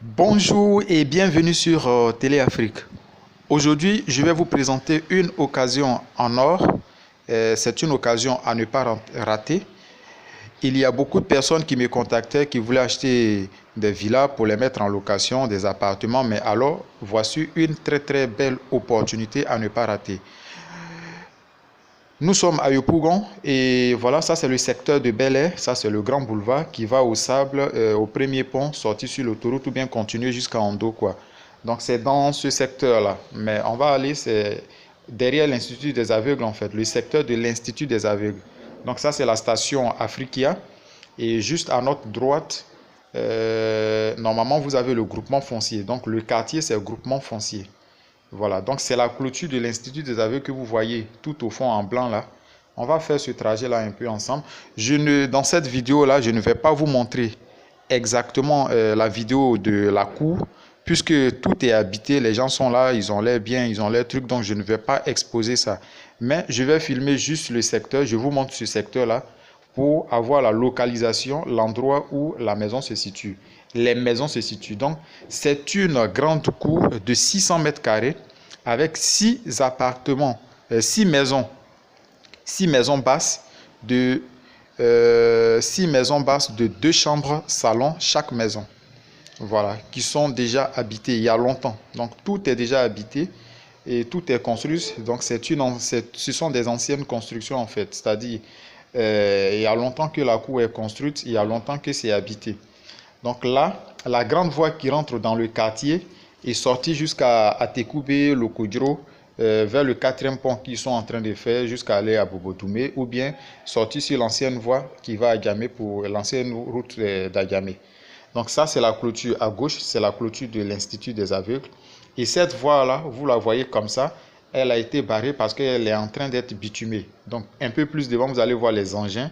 Bonjour et bienvenue sur Télé Afrique. Aujourd'hui, je vais vous présenter une occasion en or. C'est une occasion à ne pas rater. Il y a beaucoup de personnes qui me contactaient, qui voulaient acheter des villas pour les mettre en location, des appartements. Mais alors, voici une très belle opportunité à ne pas rater. Nous sommes à Yopougon et voilà, ça c'est le secteur de Bel Air, ça c'est le grand boulevard qui va au sable, au premier pont, sorti sur l'autoroute ou bien continuer jusqu'à Ando quoi. Donc c'est dans ce secteur-là. Mais on va aller, c'est derrière l'Institut des aveugles en fait, le secteur de l'Institut des aveugles. Donc ça c'est la station Afrikia et juste à notre droite, normalement vous avez le groupement foncier. Donc le quartier c'est le groupement foncier. Voilà, donc c'est la clôture de l'Institut des aveugles que vous voyez tout au fond en blanc là. On va faire ce trajet-là un peu ensemble. Dans cette vidéo-là, je ne vais pas vous montrer exactement la vidéo de la cour, puisque tout est habité, les gens sont là, ils ont l'air bien, ils ont l'air trucs, donc je ne vais pas exposer ça. Mais je vais filmer juste le secteur, je vous montre ce secteur-là pour avoir la localisation, l'endroit où la maison se situe. Les maisons se situent. Donc, c'est une grande cour de 600 mètres carrés avec 6 appartements, 6 maisons, 6 maisons basses de 6 maisons basses de 2 chambres, salon, chaque maison. Voilà, qui sont déjà habitées il y a longtemps. Donc, tout est déjà habité et tout est construit. Donc, ce sont des anciennes constructions en fait. C'est-à-dire, il y a longtemps que la cour est construite, il y a longtemps que c'est habité. Donc là, la grande voie qui rentre dans le quartier est sortie jusqu'à Atekoubé, Lokodro, vers le 4e pont qu'ils sont en train de faire jusqu'à aller à Bobotoumé, ou bien sortie sur l'ancienne voie qui va à Djamé pour l'ancienne route d'Adjamé. Donc ça, c'est la clôture à gauche, c'est la clôture de l'Institut des aveugles. Et cette voie-là, vous la voyez comme ça, elle a été barrée parce qu'elle est en train d'être bitumée. Donc un peu plus devant, vous allez voir les engins,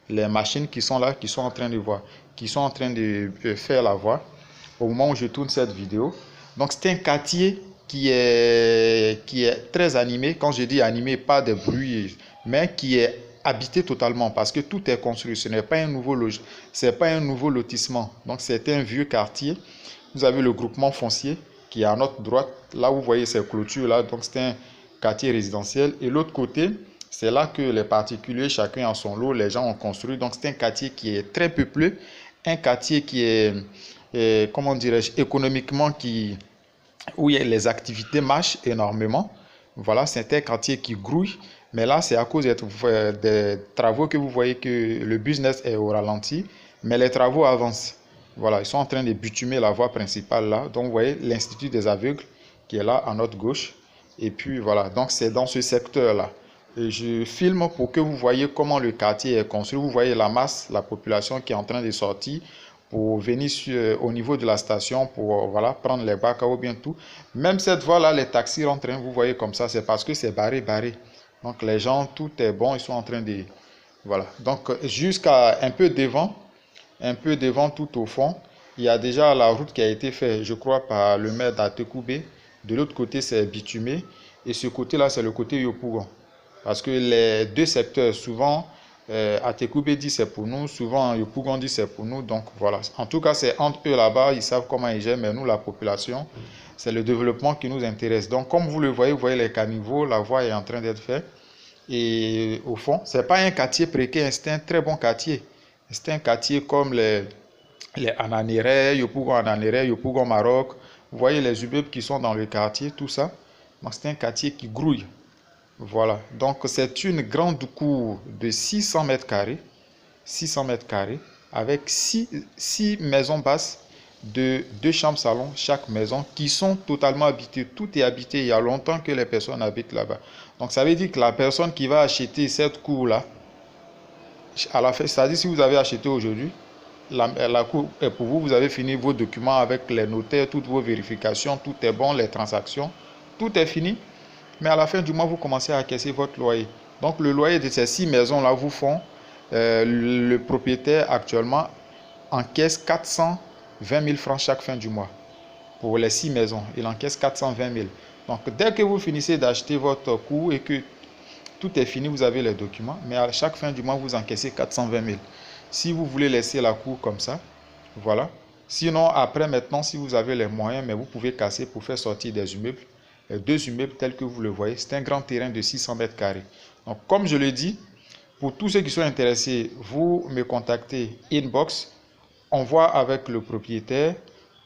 les machines qui sont là, qui sont en train de voir, qui sont en train de faire la voie au moment où je tourne cette vidéo. Donc c'est un quartier qui est très animé. Quand je dis animé, pas de bruit, mais qui est habité totalement parce que tout est construit. Ce n'est pas un nouveau logement, c'est pas un nouveau lotissement. Donc c'est un vieux quartier. Vous avez le groupement foncier qui est à notre droite. Là où vous voyez ces clôtures là, donc c'est un quartier résidentiel. Et l'autre côté, c'est là que les particuliers, chacun en son lot, les gens ont construit. Donc c'est un quartier qui est très peuplé, un quartier qui est comment dirais-je, économiquement où les activités marchent énormément. Voilà, c'est un quartier qui grouille. Mais là, c'est à cause des travaux que vous voyez que le business est au ralenti. Mais les travaux avancent. Voilà, ils sont en train de bitumer la voie principale là. Donc, vous voyez l'Institut des aveugles qui est là à notre gauche. Et puis, voilà, donc c'est dans ce secteur-là. Et je filme pour que vous voyez comment le quartier est construit. Vous voyez la masse, la population qui est en train de sortir pour venir au niveau de la station pour voilà, prendre les bacs ou bien tout. Même cette voie-là, les taxis rentrent, vous voyez comme ça, c'est parce que c'est barré. Donc les gens, tout est bon, ils sont en train de... Voilà. Donc jusqu'à un peu devant tout au fond, il y a déjà la route qui a été faite, je crois, par le maire d'Atekoubé. De l'autre côté, c'est bitumé. Et ce côté-là, c'est le côté Yopougon. Parce que les deux secteurs, souvent, Atekoubé dit c'est pour nous, souvent Yopougon dit c'est pour nous. Donc voilà. En tout cas, c'est entre eux là-bas, ils savent comment ils gèrent, mais nous, la population, c'est le développement qui nous intéresse. Donc comme vous le voyez, vous voyez les caniveaux, la voie est en train d'être faite. Et au fond, ce n'est pas un quartier précaire, c'est un très bon quartier. C'est un quartier comme les Ananéré, Yopougon Ananéré, Yopougon Maroc. Vous voyez les immeubles qui sont dans le quartier, tout ça. Donc c'est un quartier qui grouille. Voilà, donc c'est une grande cour de 600 mètres carrés, 600 mètres carrés, avec 6 maisons basses de 2 chambres salon chaque maison qui sont totalement habitées. Tout est habité, il y a longtemps que les personnes habitent là-bas. Donc ça veut dire que la personne qui va acheter cette cour-là, à la fin, c'est-à-dire si vous avez acheté aujourd'hui, la cour est pour vous, vous avez fini vos documents avec les notaires, toutes vos vérifications, tout est bon, les transactions, tout est fini. Mais à la fin du mois, vous commencez à acquiescer votre loyer. Donc le loyer de ces 6 maisons-là vous font, le propriétaire actuellement encaisse 420 000 francs chaque fin du mois. Pour les 6 maisons, il encaisse 420 000. Donc dès que vous finissez d'acheter votre coût et que tout est fini, vous avez les documents, mais à chaque fin du mois, vous encaissez 420 000. Si vous voulez laisser la cour comme ça, voilà, Sinon, après, maintenant, si vous avez les moyens, mais vous pouvez casser pour faire sortir des immeubles. Les deux immeubles tels que vous le voyez, c'est un grand terrain de 600 mètres carrés. Donc, comme je le dis, pour tous ceux qui sont intéressés, vous me contactez inbox. On voit avec le propriétaire,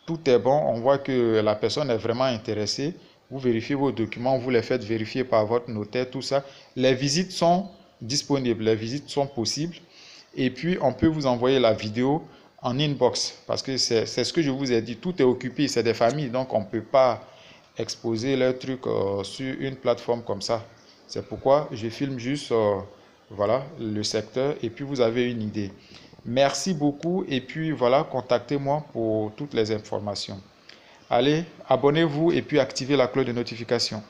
tout est bon, on voit que la personne est vraiment intéressée. Vous vérifiez vos documents, vous les faites vérifier par votre notaire, tout ça. Les visites sont disponibles, les visites sont possibles. Et puis, on peut vous envoyer la vidéo en inbox. Parce que c'est ce que je vous ai dit, tout est occupé, c'est des familles. Donc, on ne peut pas exposer leurs trucs sur une plateforme comme ça. C'est pourquoi je filme juste voilà, le secteur et puis vous avez une idée. Merci beaucoup et puis voilà, contactez-moi pour toutes les informations. Allez, abonnez-vous et puis activez la cloche de notification.